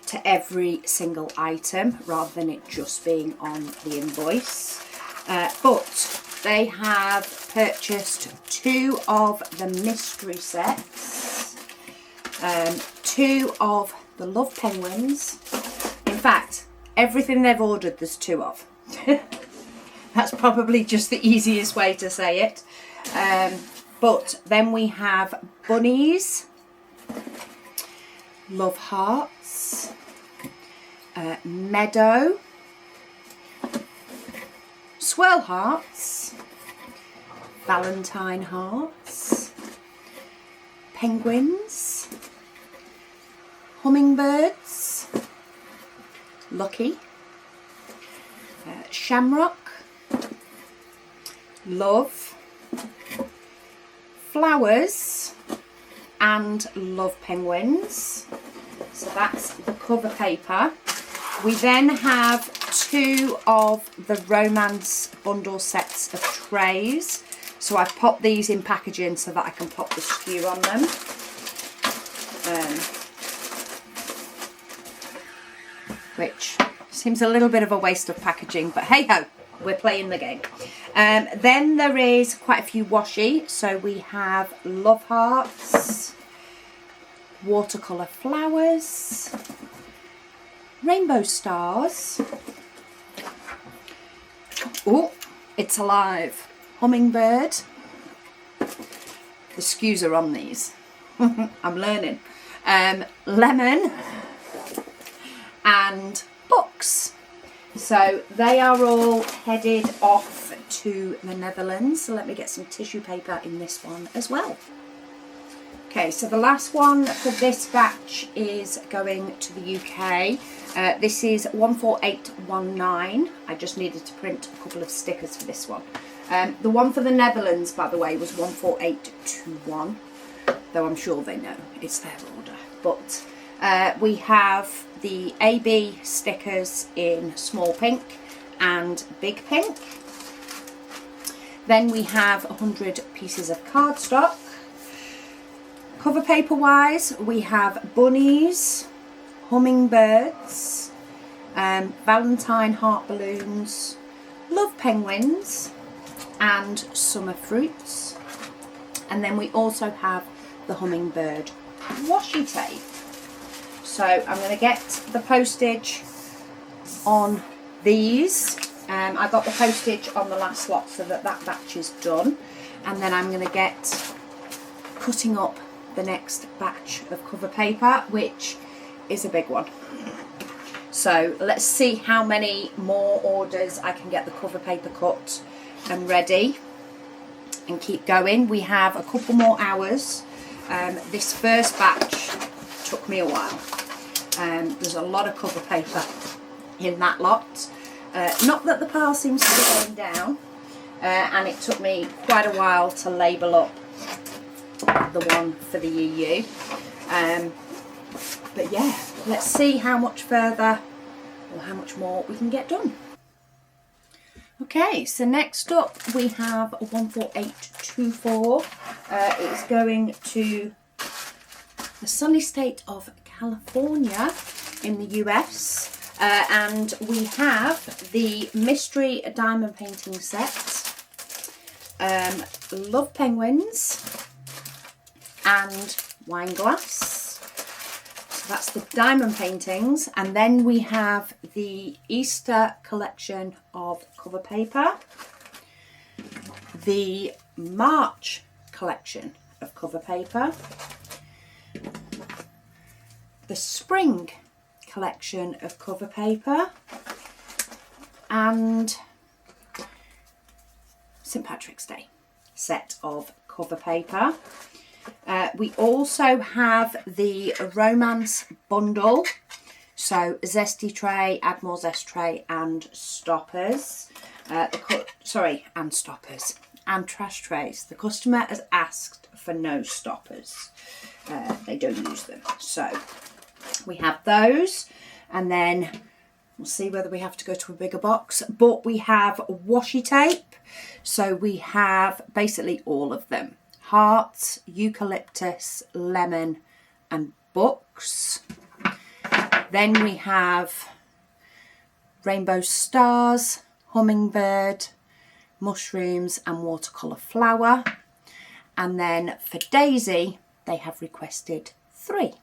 to every single item rather than it just being on the invoice. But they have purchased 2 of the mystery sets, 2 of the Love Penguins. In fact, everything they've ordered there's 2 of. That's probably just the easiest way to say it. But then we have bunnies, love hearts, meadow, swirl hearts, Valentine hearts, penguins, hummingbirds, lucky, shamrock, love, flowers, and love penguins. So that's the cover paper. We then have 2 of the romance bundle sets of trays. So I've popped these in packaging so that I can pop the SKU on them. Which seems a little bit of a waste of packaging, but hey ho, we're playing the game. Then there is quite a few washi. So we have love hearts, mushrooms, watercolour flowers, rainbow stars. Oh, it's alive. Hummingbird. The skews are on these. I'm learning. Lemon and books. So they are all headed off to the Netherlands. So let me get some tissue paper in this one as well. Okay, so the last one for this batch is going to the UK. This is 14819. I just needed to print a couple of stickers for this one. The one for the Netherlands, by the way, was 14821, though I'm sure they know it's their order. But we have the AB stickers in small pink and big pink. Then we have 100 pieces of cardstock. Cover paper wise, we have bunnies, hummingbirds, Valentine heart balloons, love penguins and summer fruits. And then we also have the hummingbird washi tape. So I'm going to get the postage on these. I got the postage on the last lot so that batch is done. And then I'm going to get cutting up the next batch of cover paper, which is a big one. So let's see how many more orders I can get the cover paper cut and ready and keep going. We have a couple more hours. This first batch took me a while. There's a lot of cover paper in that lot. Not that the pile seems to be going down, and it took me quite a while to label up the one for the EU. But yeah, let's see how much further or how much more we can get done. Okay, so next up we have 14824. It's going to the sunny state of California in the US, and we have the mystery diamond painting set, love penguins and wine glass. So that's the diamond paintings, and then we have the Easter collection of cover paper, the March collection of cover paper, the spring collection of cover paper, and St. Patrick's Day set of cover paper. We also have the romance bundle, so zesty tray, add more zest tray and stoppers. And stoppers and trash trays. The customer has asked for no stoppers. They don't use them, so we have those, and then we'll see whether we have to go to a bigger box. But we have washi tape, so we have basically all of them: hearts, eucalyptus, lemon and books. Then we have rainbow stars, hummingbird, mushrooms and watercolour flower. And then for Daisy, they have requested 3.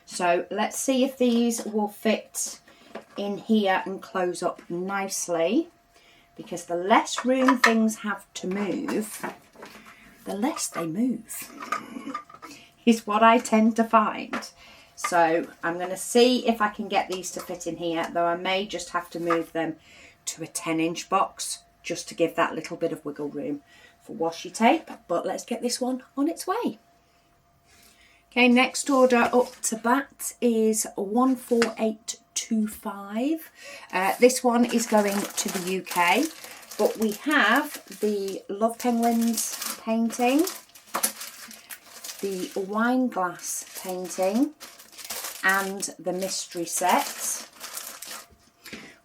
So let's see if these will fit in here and close up nicely, because the less room things have to move, the less they move, is what I tend to find. So I'm going to see if I can get these to fit in here, though I may just have to move them to a 10-inch box just to give that little bit of wiggle room for washi tape. But let's get this one on its way. Okay, next order up to bat is 14825. This one is going to the UK, but we have the Love Penguins painting, the wine glass painting and the mystery set.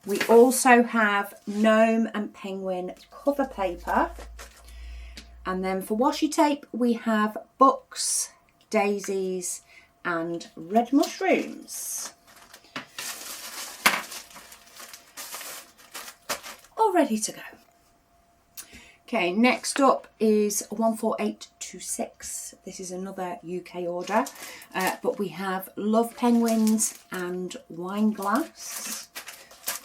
We also have gnome and penguin cover paper, and then for washi tape we have books, daisies and red mushrooms. All ready to go. Okay, next up is 14825. 42826. This is another UK order, but we have Love Penguins and Wine Glass.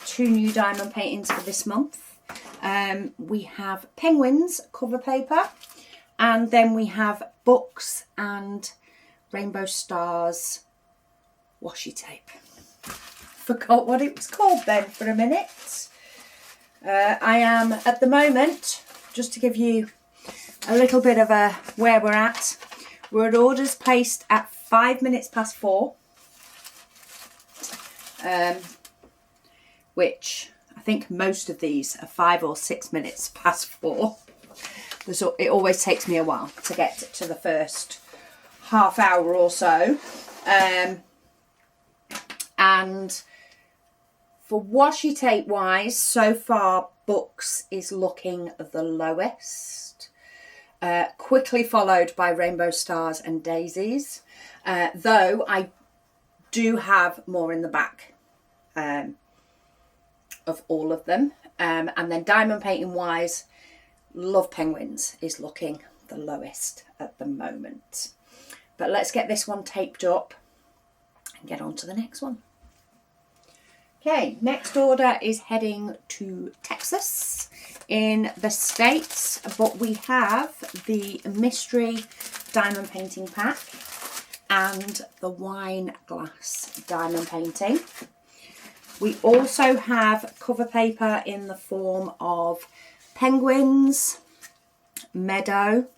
2 new diamond paintings for this month. We have Penguins cover paper, and then we have Books and Rainbow Stars washi tape. Forgot what it was called then for a minute. I am at the moment, just to give you a little bit of where we're at orders placed at 5 minutes past 4, which I think most of these are 5 or 6 minutes past 4. It always takes me a while to get to the first half hour or so. And for washi tape wise, so far Books is looking the lowest, quickly followed by Rainbow Stars and Daisies, though I do have more in the back of all of them. And then diamond painting wise, Love Penguins is looking the lowest at the moment. But let's get this one taped up and get on to the next one. Okay, next order is heading to Texas in the States, but we have the Mystery Diamond Painting Pack and the Wine Glass Diamond Painting. We also have cover paper in the form of Penguins, Meadow,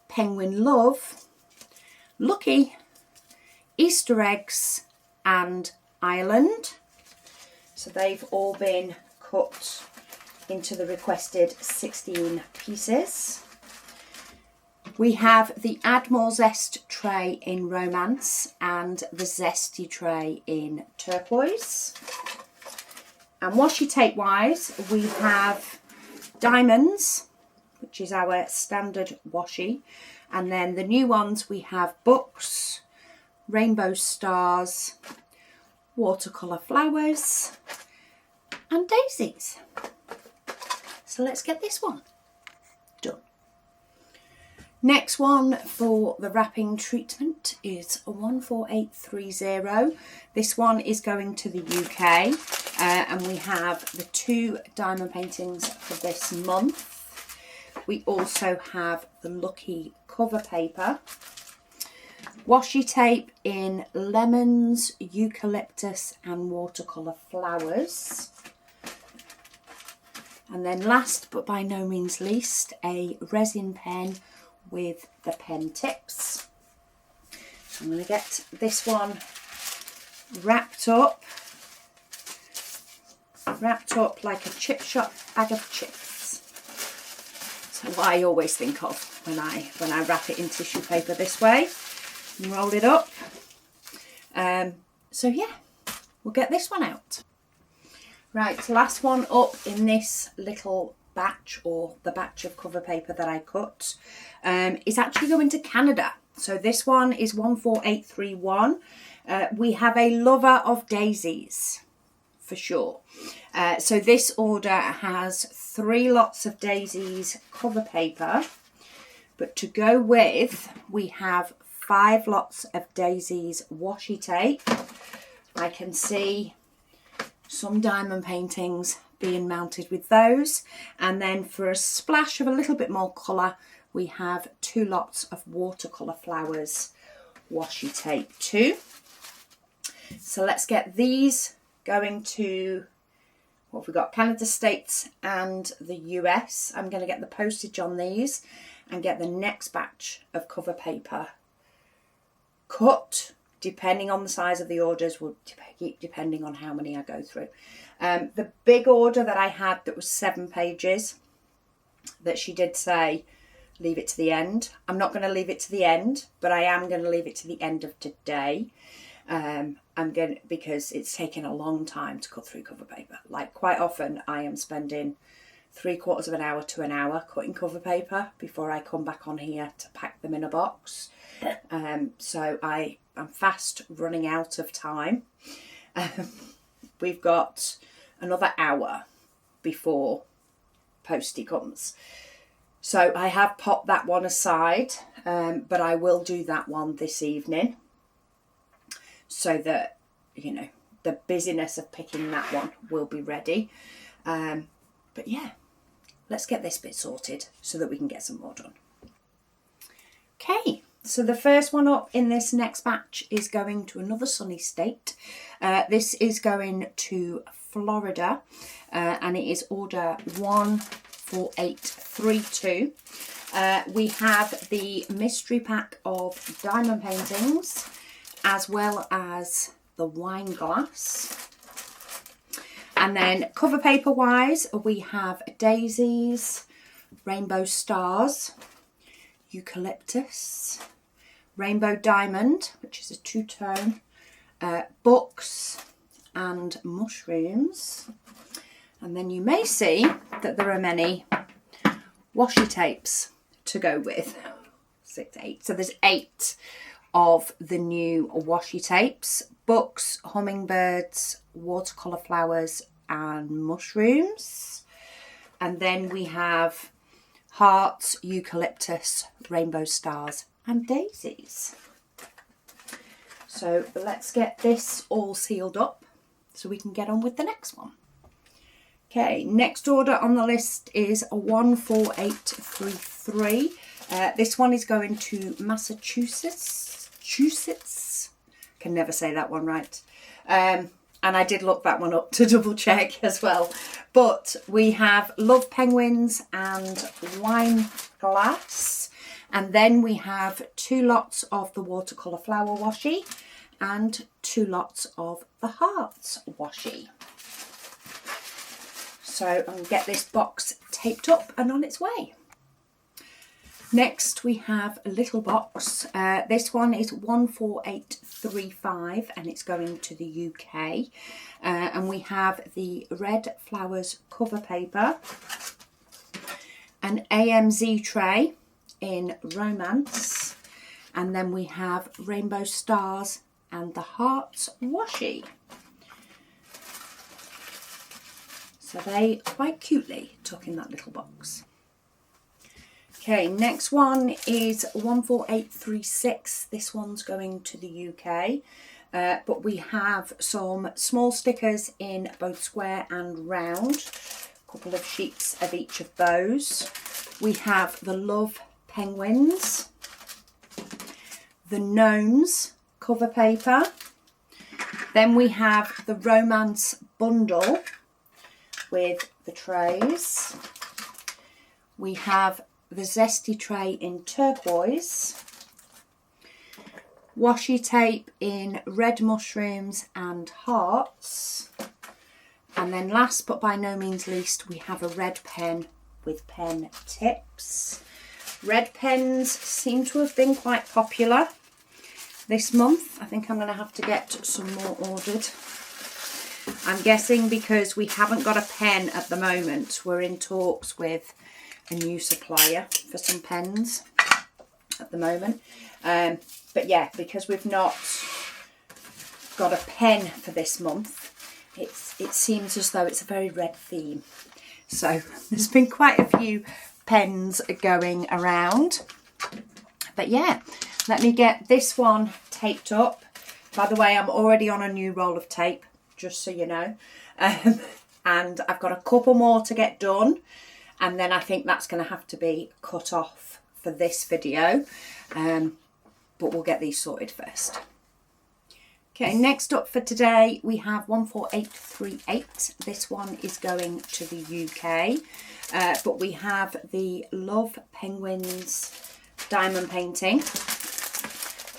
Penguin Love, Lucky, Easter Eggs and Island. So they've all been cut into the requested 16 pieces. We have the Add More Zest tray in Romance and the Zesty tray in Turquoise. And washi tape wise, we have Diamonds, which is our standard washi. And then the new ones, we have Books, Rainbow Stars, Watercolour Flowers and Daisies. So let's get this one done. Next one for the wrapping treatment is 14830. This one is going to the UK, and we have the 2 diamond paintings for this month. We also have the Lucky cover paper, washi tape in Lemons, Eucalyptus and Watercolour Flowers. And then last but by no means least, a resin pen with the pen tips. I'm going to get this one wrapped up like a chip shop bag of chips. That's what I always think of when I wrap it in tissue paper this way and roll it up. So yeah, we'll get this one out. Right, last one up in this little batch, or the batch of cover paper that I cut, is actually going to Canada. So this one is 14831. We have a lover of daisies for sure. So this order has 3 lots of daisies cover paper, but to go with, we have 5 lots of daisies washi tape. I can see some diamond paintings being mounted with those, and then for a splash of a little bit more colour, we have 2 lots of Watercolour Flowers washi tape too. So let's get these going to, what have we got, Canada, States and the US. I'm going to get the postage on these and get the next batch of cover paper cut. Depending on the size of the orders, will keep depending on how many I go through. The big order that I had that was 7 pages, that she did say, leave it to the end. I'm not going to leave it to the end, but I am going to leave it to the end of today. Because it's taken a long time to cut through cover paper. Like, quite often I am spending 3/4 of an hour to an hour cutting cover paper before I come back on here to pack them in a box. So I'm fast running out of time. We've got another hour before postie comes. So I have popped that one aside, but I will do that one this evening so that, you know, the busyness of picking that one will be ready. But yeah, let's get this bit sorted so that we can get some more done. Okay, so the first one up in this next batch is going to another sunny state. This is going to Florida, and it is order 14832. We have the mystery pack of diamond paintings, as well as the wine glass. And then cover paper wise, we have daisies, rainbow stars, eucalyptus, rainbow diamond, which is a two-tone, books and mushrooms. And then you may see that there are many washi tapes to go with. 6, 8. So there's 8 of the new washi tapes: books, hummingbirds, watercolour flowers and mushrooms. And then we have hearts, eucalyptus, rainbow stars and daisies. So let's get this all sealed up so we can get on with the next one. Okay, next order on the list is 14833. This one is going to Massachusetts. Can never say that one right. And I did look that one up to double check as well. But we have love penguins and wine glass. And then we have 2 lots of the watercolour flower washi and 2 lots of the hearts washi. So I'm going to get this box taped up and on its way. Next we have a little box. This one is 14835 and it's going to the UK. And we have the red flowers cover paper, an AMZ tray in romance, and then we have rainbow stars and the hearts washi. So they quite cutely tuck in that little box. Okay, next one is 14836. This one's going to the UK, but we have some small stickers in both square and round. A couple of sheets of each of those. We have the love penguins, the gnomes cover paper. Then we have the romance bundle with the trays. We have the zesty tray in turquoise, washi tape in red mushrooms and hearts, and then last but by no means least we have a red pen with pen tips. Red pens seem to have been quite popular this month. I think I'm going to have to get some more ordered. I'm guessing because we haven't got a pen at the moment. We're in talks with a new supplier for some pens at the moment. But yeah, because we've not got a pen for this month, it seems as though it's a very red theme. So there's been quite a few pens going around. But yeah, let me get this one taped up. By the way, I'm already on a new roll of tape, just so you know. And I've got a couple more to get done. And then I think that's going to have to be cut off for this video. But we'll get these sorted first. Okay, next up for today, we have 14838. This one is going to the UK. But we have the Love Penguins diamond painting,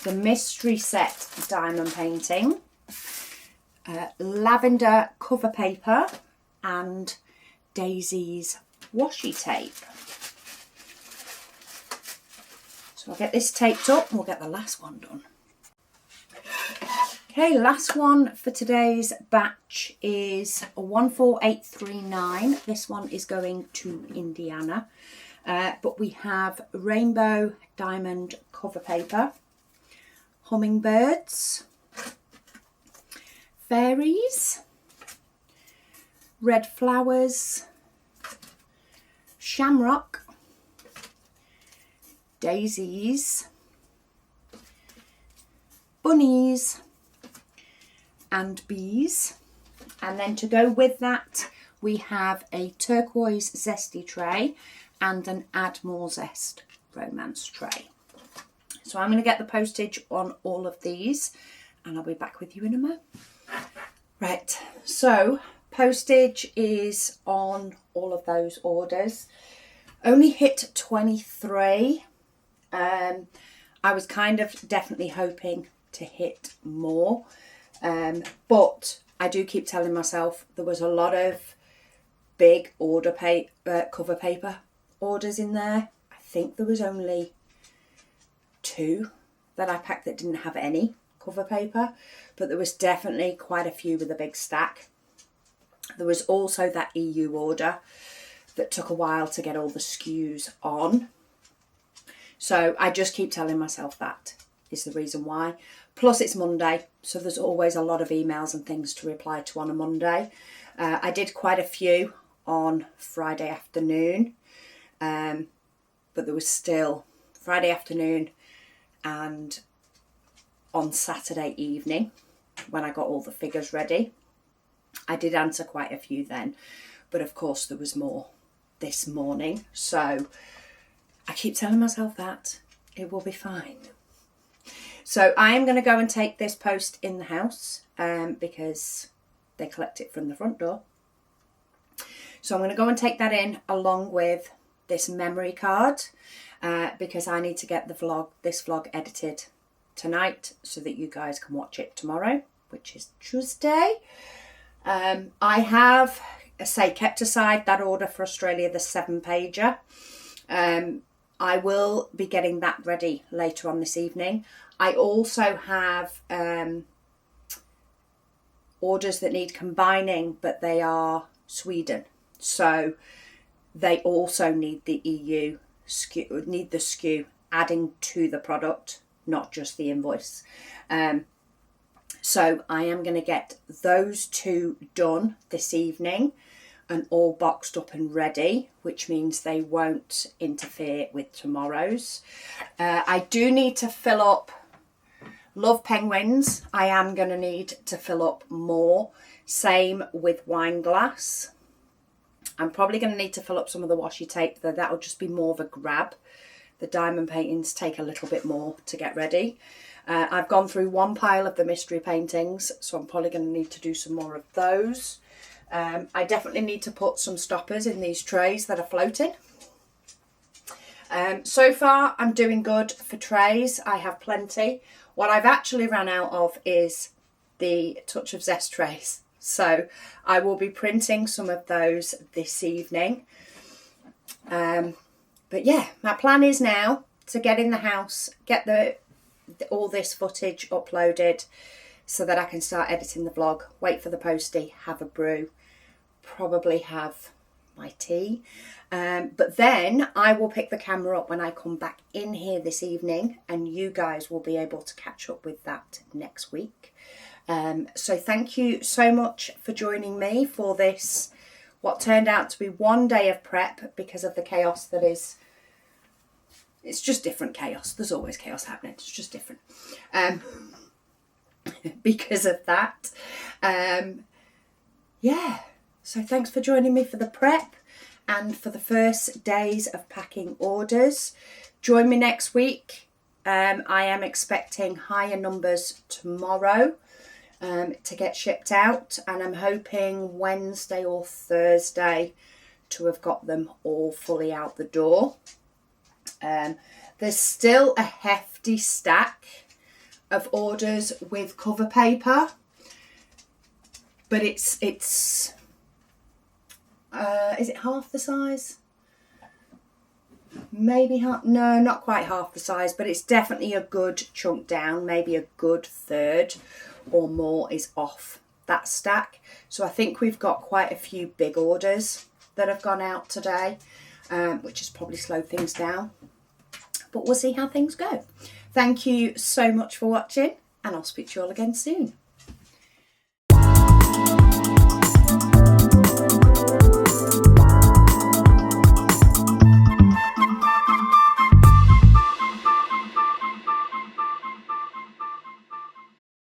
the mystery set diamond painting, lavender cover paper, and daisies washi tape. So I'll get this taped up and we'll get the last one done. Okay, last one for today's batch is 14839. This one is going to Indiana. But we have rainbow diamond cover paper, hummingbirds, fairies, red flowers, shamrock, daisies, bunnies and bees. And then to go with that, we have a turquoise zesty tray and an Add More Zest romance tray. So I'm going to get the postage on all of these and I'll be back with you in a moment. Right, so postage is on all of those orders. Only hit 23. I was kind of definitely hoping to hit more. But I do keep telling myself there was a lot of big cover paper orders in there. I think there was only 2 that I packed that didn't have any cover paper, but there was definitely quite a few with a big stack. There was also that EU order that took a while to get all the SKUs on. So I just keep telling myself that is the reason why. Plus it's Monday, so there's always a lot of emails and things to reply to on a Monday. I did quite a few on Friday afternoon, but there was still Friday afternoon and on Saturday evening when I got all the figures ready. I did answer quite a few then, but of course there was more this morning. So I keep telling myself that it will be fine. So I am going to go and take this post in the house because they collect it from the front door. So I'm going to go and take that in along with this memory card because I need to get this vlog edited tonight so that you guys can watch it tomorrow, which is Tuesday. I have, kept aside that order for Australia, the 7-pager. I will be getting that ready later on this evening. I also have orders that need combining, but they are Sweden. So they also need the EU SKU, need the SKU adding to the product, not just the invoice. So I am going to get those 2 done this evening and all boxed up and ready, which means they won't interfere with tomorrow's. I do need to fill up, love penguins. I am going to need to fill up more. Same with wine glass. I'm probably going to need to fill up some of the washi tape, though that'll just be more of a grab. The diamond paintings take a little bit more to get ready. I've gone through one pile of the mystery paintings, so I'm probably going to need to do some more of those. I definitely need to put some stoppers in these trays that are floating. So far, I'm doing good for trays. I have plenty. What I've actually ran out of is the Touch of Zest trays. So I will be printing some of those this evening. But yeah, my plan is now to get in the house, get all this footage uploaded so that I can start editing the vlog, wait for the postie, have a brew, probably have my tea. But then I will pick the camera up when I come back in here this evening and you guys will be able to catch up with that next week. So thank you so much for joining me for this, what turned out to be one day of prep because of the chaos that is. It's just different chaos. There's always chaos happening. It's just different. Because of that. Yeah. So thanks for joining me for the prep and for the first days of packing orders. Join me next week. I am expecting higher numbers tomorrow to get shipped out. And I'm hoping Wednesday or Thursday to have got them all fully out the door. There's still a hefty stack of orders with cover paper, but it's is it half the size? Maybe half, no, not quite half the size, but it's definitely a good chunk down, maybe a good third or more is off that stack. So I think we've got quite a few big orders that have gone out today, which has probably slowed things down. But we'll see how things go. Thank you so much for watching and I'll speak to you all again soon.